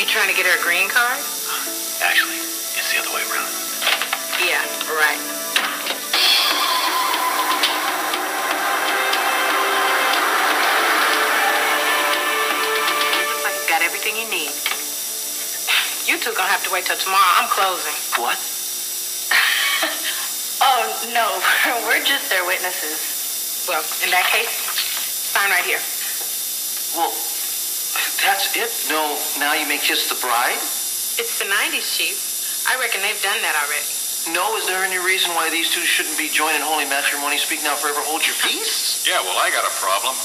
trying to get her a green card? Actually, it's the other way around. Yeah, right. Looks like you've got everything you need. You two gonna have to wait till tomorrow. I'm closing. What? Oh, no. We're just their witnesses. Well, in that case, sign right here. Well, that's it? No, now you make Kiss the bride? It's the 90s, Chief. I reckon they've done that already. No, is there any reason why these two shouldn't be joined in holy matrimony? Speak now, forever hold your peace? Yeah, well, I got a problem.